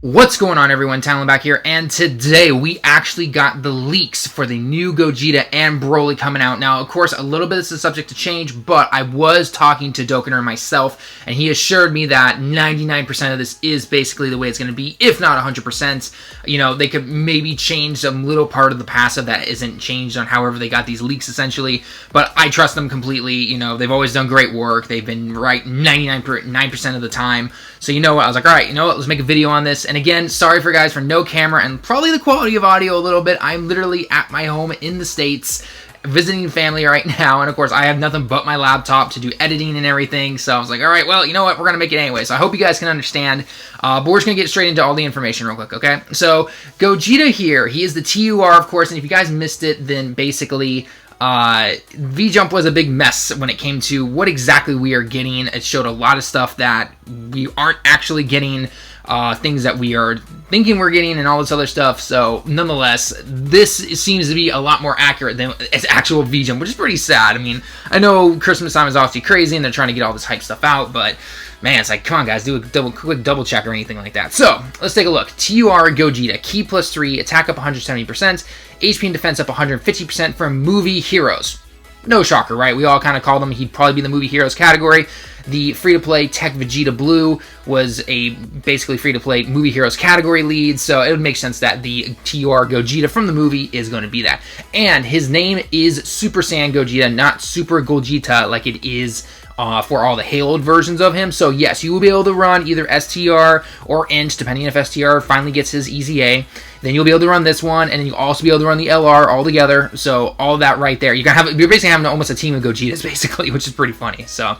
What's going on, everyone? TallenV back here, and today we actually got the leaks for the new Gogeta and BROLY coming out. Now, of course, a little bit is subject to change, but I was talking to Dokkan myself, and he assured me that 99% of this is basically the way it's going to be, if not 100%. You know, they could maybe change some little part of the passive that isn't changed on however they got these leaks, essentially, but I trust them completely. You know, they've always done great work. They've been right 99% of the time. So, you know what? I was like, all right, you know what? Let's make a video on this. And again, sorry for guys for no camera and probably the quality of audio a little bit. I'm literally at my home in the States visiting family right now. And of course, I have nothing but my laptop to do editing and everything. So I was like, all right, well, you know what? We're going to make it anyway. So I hope you guys can understand. But we're just going to get straight into all the information real quick, okay? So Gogeta here, he is the TUR, of course. And if you guys missed it, then basically V-Jump was a big mess when it came to what exactly we are getting. It showed a lot of stuff that we aren't actually getting, things that we are thinking we're getting and all this other stuff. So nonetheless, this seems to be a lot more accurate than its actual V-Jump, which is pretty sad. I mean, I know Christmas time is obviously crazy and they're trying to get all this hype stuff out, but man, it's like, come on guys, do a quick double check or anything like that. So let's take a look. TUR Gogeta, key +3, attack up 170%, HP and defense up 150% for movie heroes. No shocker, right? We all kind of call them. He'd probably be in the movie heroes category. The free-to-play Tech Vegeta Blue was a basically free-to-play movie heroes category lead, so it would make sense that the TUR Gogeta from the movie is going to be that. And his name is Super Saiyan Gogeta, not Super Gogeta like it is for all the haloed versions of him. So yes, you will be able to run either STR or INT, depending if STR finally gets his EZA. Then you'll be able to run this one, and then you'll also be able to run the LR all together. So all that right there, you're basically having almost a team of Gogetas, basically, which is pretty funny. So,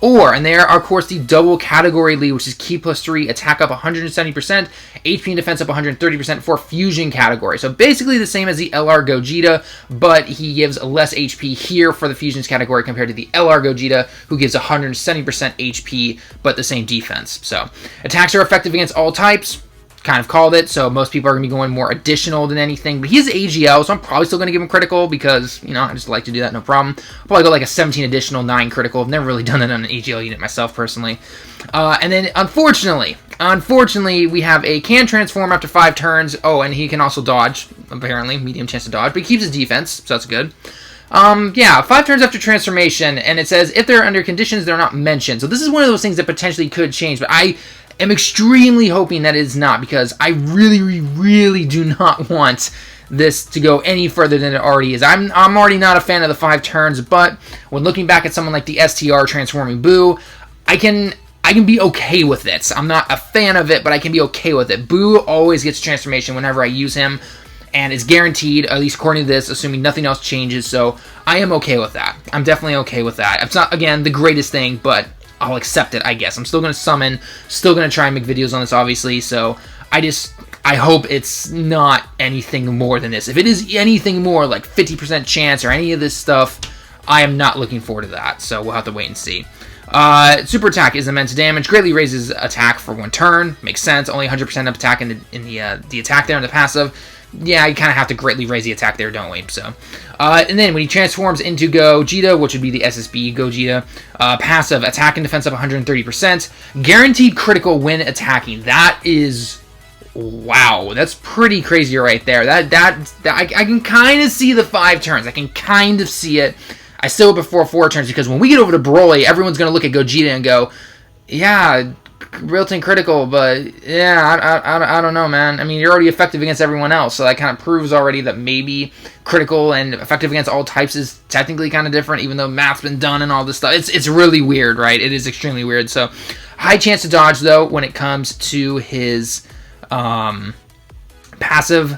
and there are, of course, the double category lead, which is key +3, attack up 170%, HP and defense up 130% for fusion category. So basically the same as the LR Gogeta, but he gives less HP here for the fusions category compared to the LR Gogeta, who gives 170% HP, but the same defense. So attacks are effective against all types. Kind of called it, so most people are going to be going more additional than anything, but he is AGL, so I'm probably still going to give him critical because, you know, I just like to do that, no problem. I'll probably go like a 17 additional, 9 critical. I've never really done that on an AGL unit myself, personally. And then, unfortunately, we have a can transform after 5 turns. Oh, and he can also dodge, apparently, medium chance to dodge, but he keeps his defense, so that's good. Yeah, 5 turns after transformation, and it says if they're under conditions, they're not mentioned. So this is one of those things that potentially could change, but I'm extremely hoping that it is not, because I really do not want this to go any further than it already is. I'm already not a fan of the 5 turns, but when looking back at someone like the STR transforming Boo, I can be okay with it. I'm not a fan of it, but I can be okay with it. Boo always gets transformation whenever I use him, and it's guaranteed, at least according to this, assuming nothing else changes, so I am okay with that. I'm definitely okay with that. It's not, again, the greatest thing, but I'll accept it, I guess. I'm still going to summon, still going to try and make videos on this, obviously, so I hope it's not anything more than this. If it is anything more, like 50% chance or any of this stuff, I am not looking forward to that, so we'll have to wait and see. Super attack is immense damage, greatly raises attack for 1 turn, makes sense, only 100% of attack in the attack there in the passive. Yeah, you kind of have to greatly raise the attack there, don't we? So, and then when he transforms into Gogeta, which would be the SSB Gogeta, passive attack and defense up 130%, guaranteed critical when attacking. That is, wow, that's pretty crazy right there. I can kind of see the 5 turns. I can kind of see it. I still before 4 turns, because when we get over to BROLY, everyone's going to look at Gogeta and go, yeah, built-in critical, but yeah, I don't know, man. I mean, you're already effective against everyone else, so that kind of proves already that maybe critical and effective against all types is technically kind of different, even though math's been done and all this stuff. It's really weird, right? It is extremely weird. So, high chance to dodge, though, when it comes to his passive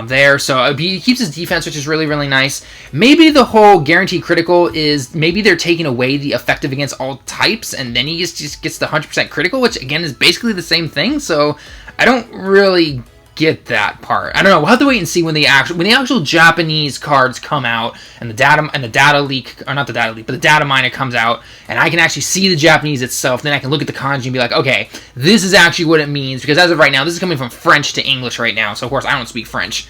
there. So he keeps his defense, which is really nice. Maybe the whole guaranteed critical is maybe they're taking away the effective against all types, and then he just gets the 100% critical, which again is basically the same thing. So I don't really get that part. I don't know. We'll have to wait and see when the actual Japanese cards come out and the data leak, or not the data leak, but the data miner comes out, and I can actually see the Japanese itself. Then I can look at the kanji and be like, okay, this is actually what it means, because as of right now, this is coming from French to English right now. So of course I don't speak French.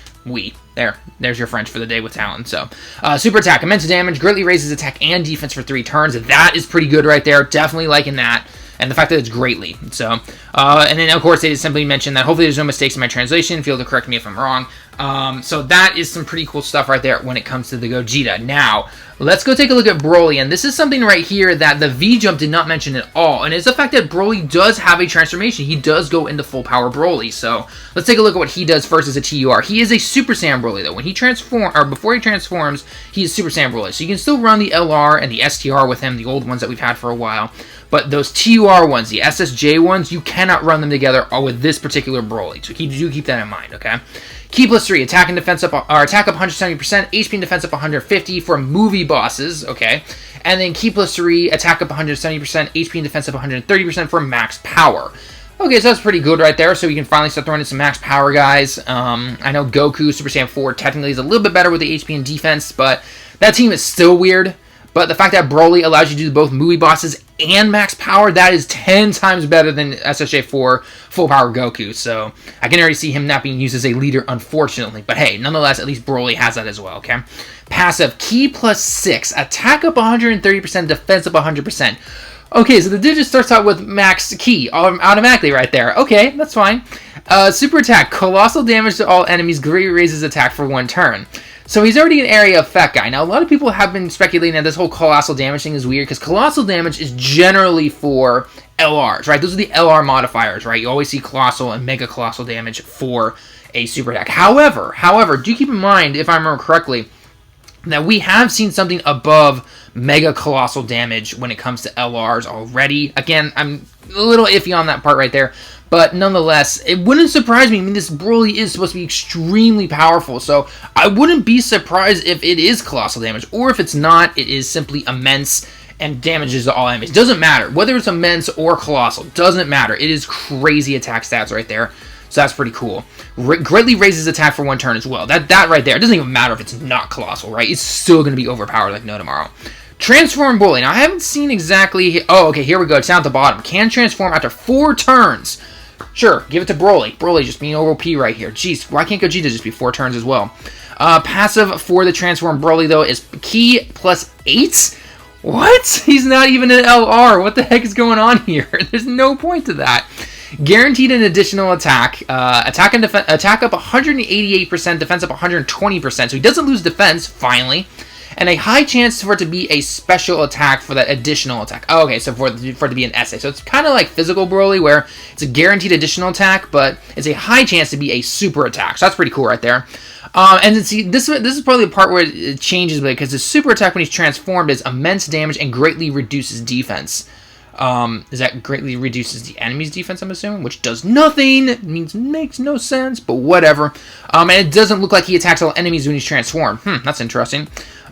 There's your French for the day with Talon. So, super attack, immense damage, greatly raises attack and defense for 3 turns. That is pretty good right there. Definitely liking that. and the fact that it's greatly. So, and then of course they simply mentioned that hopefully there's no mistakes in my translation. Feel to correct me if I'm wrong. So that is some pretty cool stuff right there when it comes to the Gogeta. Now, let's go take a look at Broly, and this is something right here that the V-Jump did not mention at all, and it's the fact that Broly does have a transformation. He does go into full power Broly, so let's take a look at what he does first as a TUR. He is a Super Saiyan Broly, though. When he before he transforms, he is Super Saiyan Broly, so you can still run the LR and the STR with him, the old ones that we've had for a while, but those TUR ones, the SSJ ones, you cannot run them together with this particular Broly, so do keep that in mind, okay? Key plus 3, attack and defense up, or attack up 170%, HP and defense up 150 for movie bosses, okay? And then key plus 3, attack up 170%, HP and defense up 130% for max power. Okay, so that's pretty good right there, so we can finally start throwing in some max power guys. I know Goku, Super Saiyan 4, technically is a little bit better with the HP and defense, but that team is still weird. But the fact that Broly allows you to do both movie bosses and max power, that is 10 times better than SSJ 4 full power Goku. So I can already see him not being used as a leader, unfortunately. But hey, nonetheless, at least Broly has that as well, okay? Passive, Ki plus 6, attack up 130%, defense up 100%. Okay, so the digit starts out with max Ki automatically right there. Okay, that's fine. Super attack, colossal damage to all enemies, greatly raises attack for 1 turn. So he's already an area effect guy. Now, a lot of people have been speculating that this whole colossal damage thing is weird because colossal damage is generally for LRs, right? Those are the LR modifiers, right? You always see colossal and mega colossal damage for a super attack. However, do keep in mind, if I remember correctly, that we have seen something above mega colossal damage when it comes to LRs already. Again, I'm a little iffy on that part right there. But nonetheless, it wouldn't surprise me. I mean, this Broly is supposed to be extremely powerful, so I wouldn't be surprised if it is colossal damage, or if it's not, it is simply immense and damages all enemies. Doesn't matter. Whether it's immense or colossal, doesn't matter. It is crazy attack stats right there, so that's pretty cool. Greatly raises attack for 1 turn as well. That right there, it doesn't even matter if it's not colossal, right? It's still going to be overpowered like no tomorrow. Transform Broly. Now, I haven't seen exactly... Oh, okay, here we go. It's down at the bottom. Can transform after 4 turns. Sure, give it to Broly. Broly just being OP right here. Jeez, why can't Gogeta just be 4 turns as well? Passive for the Transform Broly, though, is Ki plus 8? What? He's not even an LR. What the heck is going on here? There's no point to that. Guaranteed an additional attack. Attack up 188%, defense up 120%. So he doesn't lose defense, finally. And a high chance for it to be a special attack for that additional attack. Oh, okay, so for it to be an SA. So it's kind of like physical Broly, where it's a guaranteed additional attack, but it's a high chance to be a super attack. So that's pretty cool right there. And then see, this is probably the part where it changes, because the super attack when he's transformed is immense damage and greatly reduces defense. Is that greatly reduces the enemy's defense, I'm assuming, which does nothing. It makes no sense, but whatever. And it doesn't look like he attacks all enemies when he's transformed. That's interesting.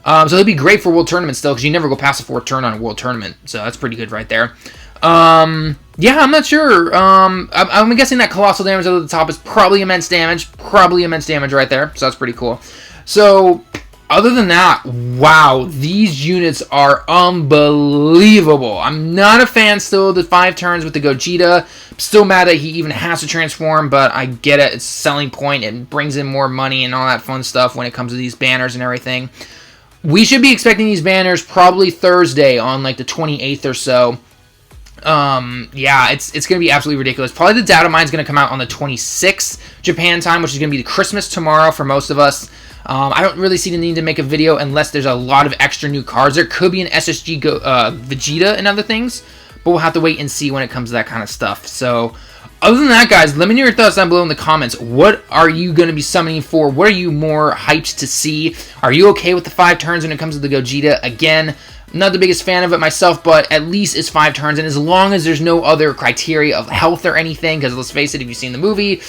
So it'd be great for World Tournament still, because you never go past the 4th turn on a World Tournament. So that's pretty good right there. Yeah, I'm not sure. I'm guessing that colossal damage at the top is probably immense damage. Probably immense damage right there. So that's pretty cool. So, other than that, wow, these units are unbelievable. I'm not a fan still of the 5 turns with the Gogeta. I'm still mad that he even has to transform, but I get it. It's a selling point. It brings in more money and all that fun stuff when it comes to these banners and everything. We should be expecting these banners probably Thursday on like the 28th or so. Yeah, it's going to be absolutely ridiculous. Probably the data mine's going to come out on the 26th Japan time, which is going to be the Christmas tomorrow for most of us. I don't really see the need to make a video unless there's a lot of extra new cards. There could be an SSG Vegeta and other things, but we'll have to wait and see when it comes to that kind of stuff. So, other than that, guys, let me know your thoughts down below in the comments. What are you going to be summoning for? What are you more hyped to see? Are you okay with the 5 turns when it comes to the Gogeta? Again, I'm not the biggest fan of it myself, but at least it's 5 turns, and as long as there's no other criteria of health or anything, because let's face it, if you've seen the movie,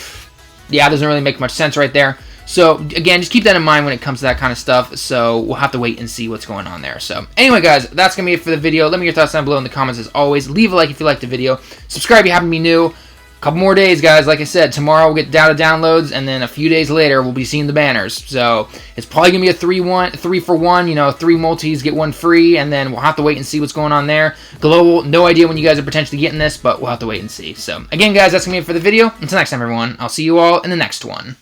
yeah, it doesn't really make much sense right there. So, again, just keep that in mind when it comes to that kind of stuff, so we'll have to wait and see what's going on there. So, anyway, guys, that's going to be it for the video. Let me know your thoughts down below in the comments as always. Leave a like if you liked the video. Subscribe if you happen to be new. Couple more days, guys. Like I said, tomorrow we'll get data downloads, and then a few days later we'll be seeing the banners. So it's probably gonna be a 3 for 1. You know, 3 multis get 1 free, and then we'll have to wait and see what's going on there. Global, no idea when you guys are potentially getting this, but we'll have to wait and see. So again, guys, that's gonna be it for the video. Until next time, everyone. I'll see you all in the next one.